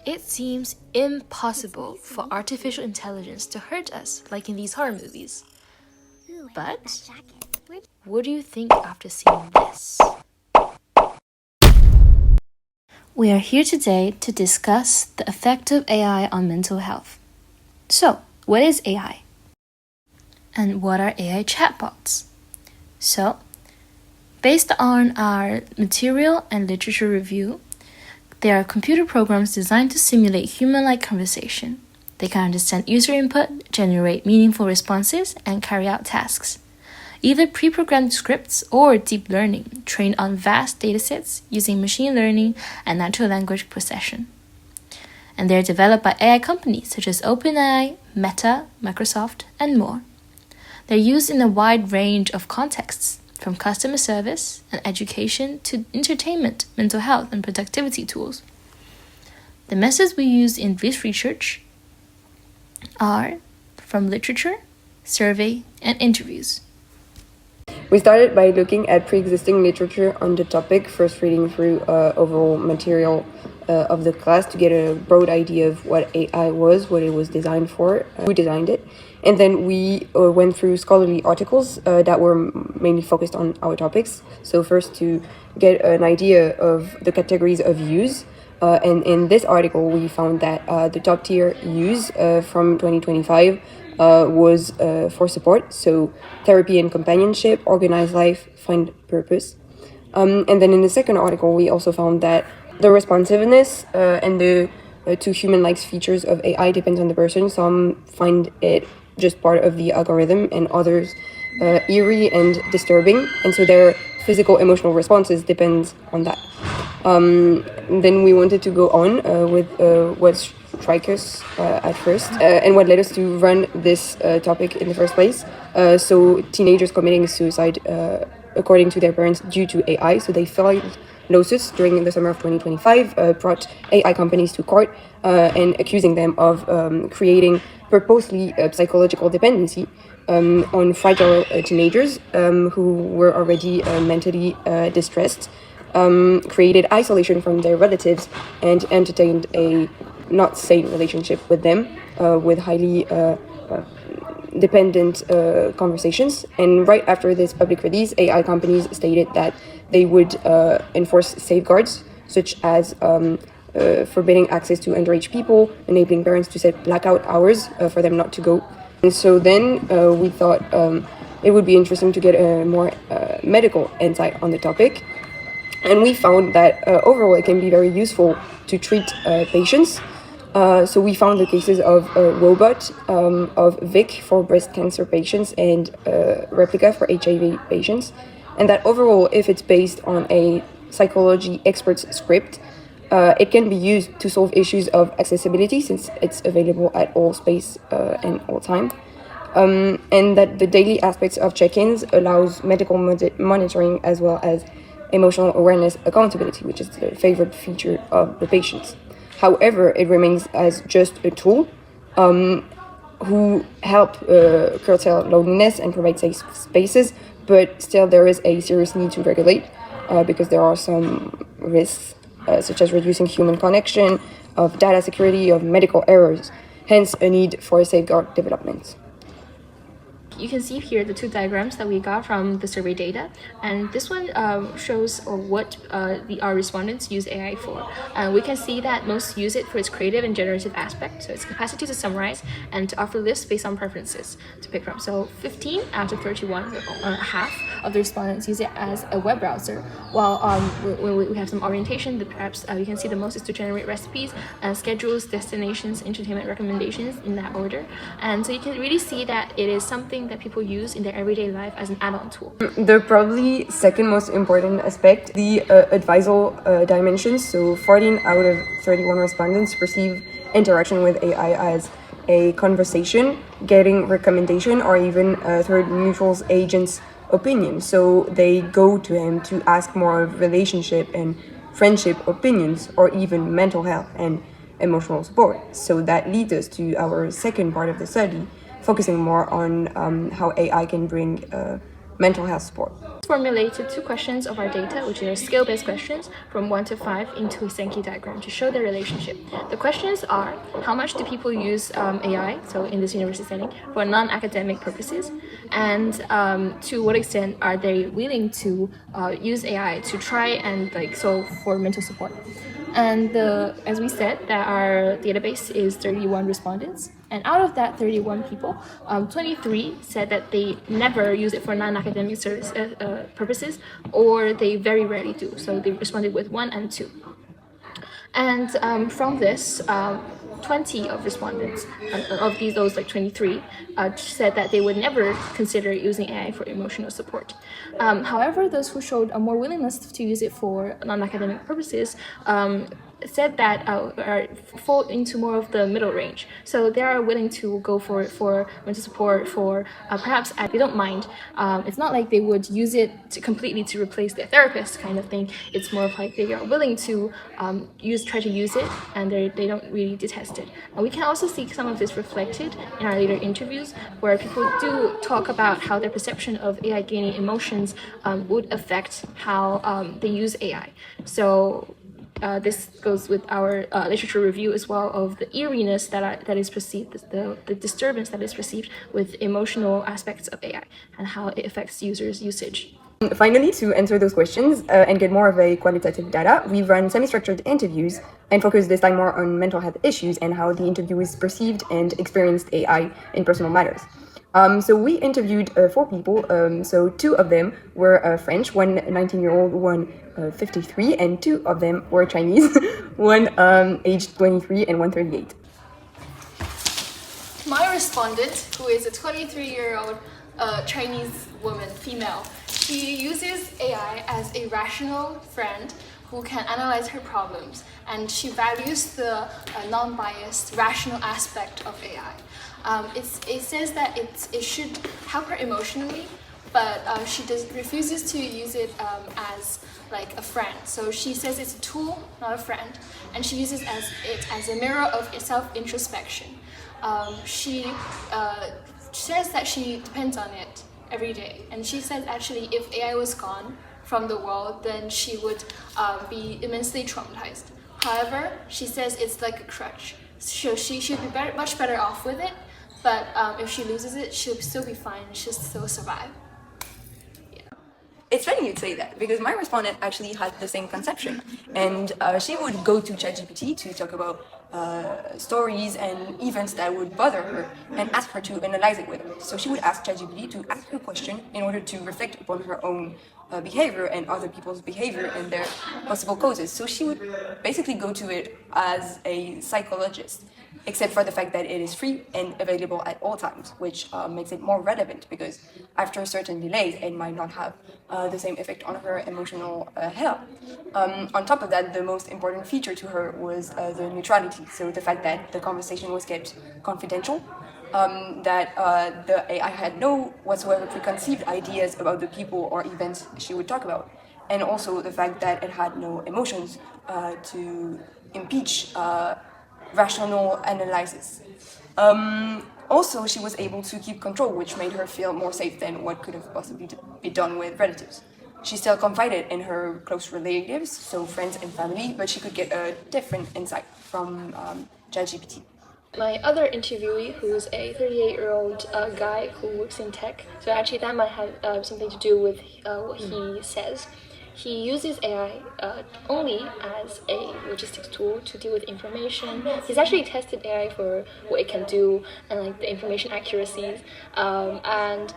It seems impossible for artificial intelligence to hurt us, like in these horror movies. But what do you think after seeing this? We are here today to discuss the effect of AI on mental health. So, what is AI? And what are AI chatbots? So, based on our material and literature review, they are computer programs designed to simulate human-like conversation. They can understand user input, generate meaningful responses, and carry out tasks. Either pre-programmed scripts or deep learning, trained on vast datasets using machine learning and natural language processing. And they're developed by AI companies such as OpenAI, Meta, Microsoft, and more. They're used in a wide range of contexts, from customer service and education to entertainment, mental health, and productivity tools. The methods we use in this research are from literature, survey, and interviews. We started by looking at pre-existing literature on the topic, first reading through overall material of the class to get a broad idea of what AI was, what it was designed for, who designed it. And then we went through scholarly articles that were mainly focused on our topics. So first to get an idea of the categories of use. And in this article, we found that the top tier use from 2025 was for support. So therapy and companionship, organized life, find purpose. And then in the second article, we also found that the responsiveness and the two human-like features of AI depends on the person. Some find it just part of the algorithm, and others eerie and disturbing. And so their physical, emotional responses depend on that. Then we wanted to go on with what struck us at first, and what led us to run this topic in the first place. So teenagers committing suicide according to their parents due to AI. So they filed lawsuits during the summer of 2025, brought AI companies to court and accusing them of creating purposely psychological dependency on fragile teenagers who were already mentally distressed, created isolation from their relatives, and entertained a not sane relationship with them, with highly dependent conversations. And right after this public release, AI companies stated that they would enforce safeguards such as forbidding access to underage people, enabling parents to set blackout hours for them not to go. And so then we thought it would be interesting to get a more medical insight on the topic. And we found that overall it can be very useful to treat patients. So we found the cases of Woebot, of Vic for breast cancer patients, and Replica for HIV patients. And that overall, if it's based on a psychology expert's script, it can be used to solve issues of accessibility since it's available at all space and all time. And that the daily aspects of check-ins allows medical monitoring as well as emotional awareness accountability, which is the favorite feature of the patients. However, it remains as just a tool who help curtail loneliness and provide safe spaces, but still there is a serious need to regulate because there are some risks such as reducing human connection, of data security, of medical errors, hence a need for safeguard development. You can see here the two diagrams that we got from the survey data, and this one shows what our respondents use AI for. We can see that most use it for its creative and generative aspect, so its capacity to summarize and to offer lists based on preferences to pick from. So 15 out of 31, half of the respondents use it as a web browser, while when we have some orientation, perhaps you can see the most is to generate recipes, schedules, destinations, entertainment recommendations in that order. And so you can really see that it is something that people use in their everyday life as an add-on tool. The probably second most important aspect, the advisal dimensions. So 14 out of 31 respondents perceive interaction with AI as a conversation, getting recommendation, or even third neutrals agent's opinion. So they go to him to ask more of relationship and friendship opinions, or even mental health and emotional support. So that leads us to our second part of the study, focusing more on how AI can bring mental health support. formulated 2 questions of our data, which are scale-based questions from 1 to 5 into a Sankey diagram to show their relationship. The questions are, how much do people use AI, so in this university setting, for non-academic purposes, and to what extent are they willing to use AI to try and solve for mental support. And as we said, that our database is 31 respondents. And out of that 31 people, 23 said that they never use it for non-academic service purposes, or they very rarely do. So they responded with 1 and 2. And from this, 20 of respondents, of those 23, said that they would never consider using AI for emotional support. However, those who showed a more willingness to use it for non-academic purposes said that fall into more of the middle range. So they are willing to go for it for mental support, for perhaps they don't mind. It's not like they would use it completely to replace their therapist kind of thing. It's more of like they are willing to try to use it, and they don't really detest it. And we can also see some of this reflected in our later interviews, where people do talk about how their perception of AI gaining emotions would affect how they use AI. So this goes with our literature review as well of the eeriness that is perceived, the disturbance that is perceived with emotional aspects of AI and how it affects users' usage. Finally, to answer those questions and get more of a qualitative data, we run semi-structured interviews and focus this time more on mental health issues and how the interviewers perceived and experienced AI in personal matters. So we interviewed 4 people, so 2 of them were French, one 19-year-old, one 53, and 2 of them were Chinese, one aged 23 and one 38. My respondent, who is a 23-year-old Chinese woman, female, she uses AI as a rational friend who can analyze her problems, and she values the non-biased, rational aspect of AI. It says that it should help her emotionally, but she refuses to use it as like a friend. So she says it's a tool, not a friend, and she uses it as a mirror of self-introspection. She says that she depends on it every day, and she says actually if AI was gone from the world, then she would be immensely traumatized. However, she says it's like a crutch, so she should be much better off with it, but if she loses it, she'll still be fine, she'll still survive. It's funny you'd say that, because my respondent actually had the same conception, and she would go to ChatGPT to talk about stories and events that would bother her and ask her to analyze it with her. So she would ask ChatGPT to ask her question in order to reflect upon her own behavior and other people's behavior and their possible causes. So she would basically go to it as a psychologist, except for the fact that it is free and available at all times, which makes it more relevant, because after certain delays, it might not have the same effect on her emotional health. On top of that, the most important feature to her was the neutrality, so the fact that the conversation was kept confidential, that the AI had no whatsoever preconceived ideas about the people or events she would talk about, and also the fact that it had no emotions to impeach rational analysis. Also, she was able to keep control, which made her feel more safe than what could have possibly be done with relatives. She still confided in her close relatives, so friends and family, but she could get a different insight from ChatGPT. My other interviewee, who's a 38-year-old guy who works in tech, so actually that might have something to do with what he says. He uses AI only as a logistics tool to deal with information. He's actually tested AI for what it can do and like the information accuracies. And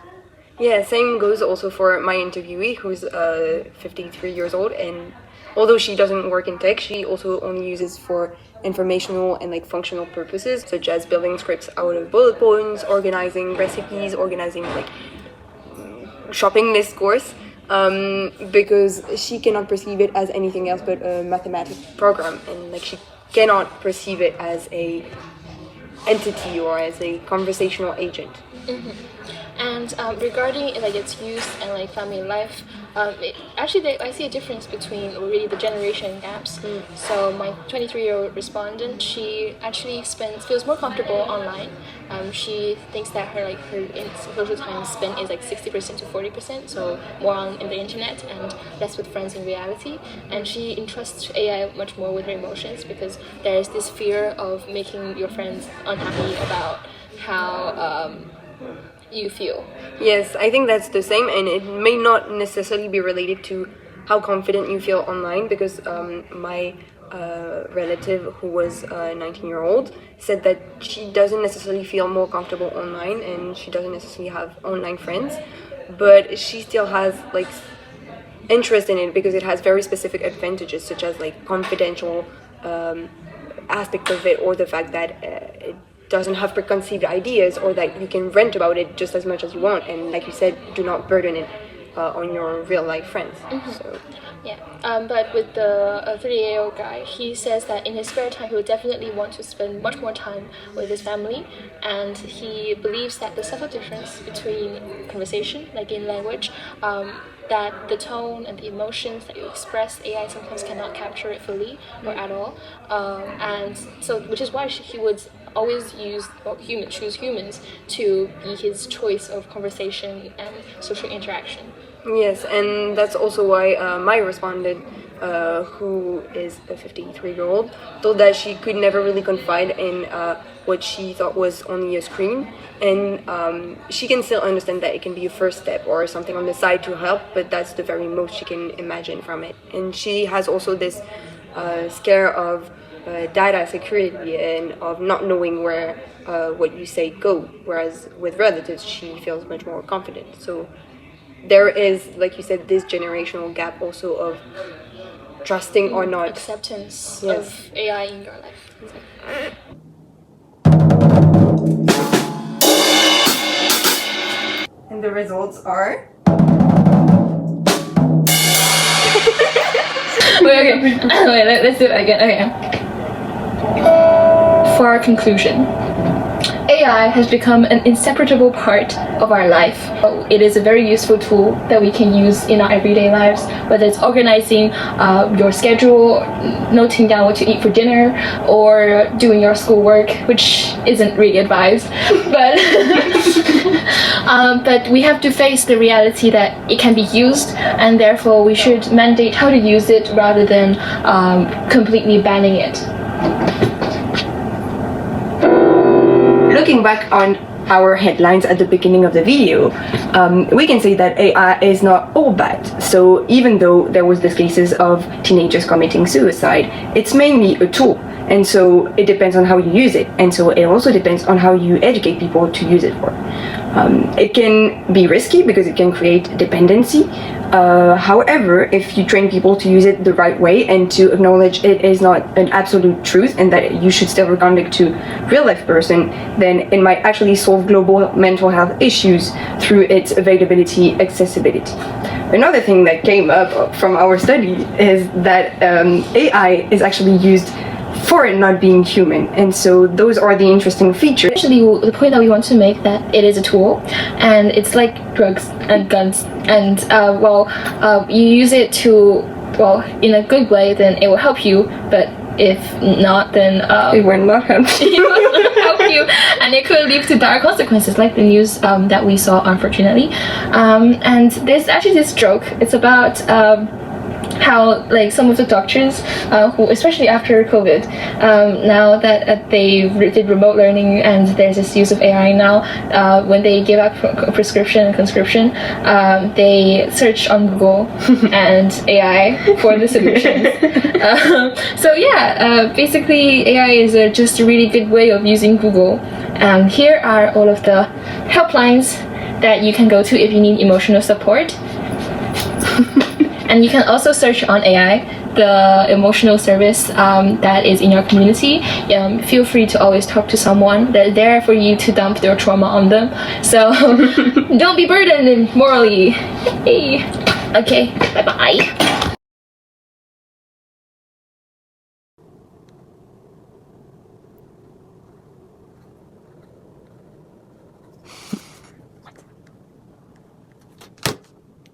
yeah, same goes also for my interviewee, who's 53 years old, and although she doesn't work in tech, she also only uses for informational and like functional purposes, such as building scripts out of bullet points, organizing recipes, organizing like shopping list course. Because she cannot perceive it as anything else but a mathematical program, and like she cannot perceive it as a entity or as a conversational agent. Mm-hmm. And regarding like its use and like family life, I see a difference between really the generation gaps. So my 23-year-old respondent, she actually feels more comfortable online. She thinks that her social time spent is like 60% to 40%, so more in the internet and less with friends in reality. And she entrusts AI much more with her emotions because there is this fear of making your friends unhappy about how you feel. Yes, I think that's the same, and it may not necessarily be related to how confident you feel online, because my relative, who was 19-year-old, said that she doesn't necessarily feel more comfortable online, and she doesn't necessarily have online friends, but she still has like interest in it because it has very specific advantages, such as like confidential aspect of it, or the fact that it doesn't have preconceived ideas, or that you can rant about it just as much as you want, and like you said, do not burden it on your real life friends. So yeah, but with the 38-year-old guy, he says that in his spare time he would definitely want to spend much more time with his family, and he believes that the subtle difference between conversation, like in language, that the tone and the emotions that you express, AI sometimes cannot capture it fully or at all, and so which is why he would always choose humans to be his choice of conversation and social interaction. yes, and that's also why my respondent, who is a 53-year-old, told that she could never really confide in what she thought was only a screen, and she can still understand that it can be a first step or something on the side to help, but that's the very most she can imagine from it. And she has also this scare of data security and of not knowing where what you say go, whereas with relatives she feels much more confident. So there is, like you said, this generational gap also of trusting or not. Acceptance Yes. of AI in your life. And the results are? Wait, let's do it again. Okay. For our conclusion, AI has become an inseparable part of our life. It is a very useful tool that we can use in our everyday lives, whether it's organizing your schedule, noting down what to eat for dinner, or doing your schoolwork, which isn't really advised. But but we have to face the reality that it can be used, and therefore we should mandate how to use it rather than completely banning it. Looking back on our headlines at the beginning of the video, we can say that AI is not all bad. So even though there was these cases of teenagers committing suicide, it's mainly a tool. And so it depends on how you use it. And so it also depends on how you educate people to use it for. It can be risky because it can create dependency. However, if you train people to use it the right way and to acknowledge it is not an absolute truth and that you should still respond to real life person, then it might actually solve global mental health issues through its availability, accessibility. Another thing that came up from our study is that AI is actually used for it not being human, and so those are the interesting features. Actually, the point that we want to make that it is a tool, and it's like drugs and guns, and you use it to, in a good way, then it will help you, but if not, then it will not help you. It will not help you, and it could lead to dire consequences, like the news that we saw, unfortunately. And there's actually this joke. It's about how like some of the doctors who, especially after COVID, now that they did remote learning and there's this use of AI now, when they give out prescription and conscription, they search on Google and AI for the solutions. Basically AI is just a really good way of using Google. Here are all of the helplines that you can go to if you need emotional support. And you can also search on AI, the emotional service that is in your community. Feel free to always talk to someone. They're there for you to dump their trauma on them. So don't be burdened morally. Hey. Okay, bye-bye.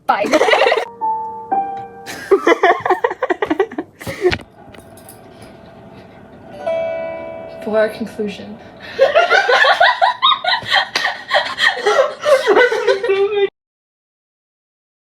Bye. For our conclusion,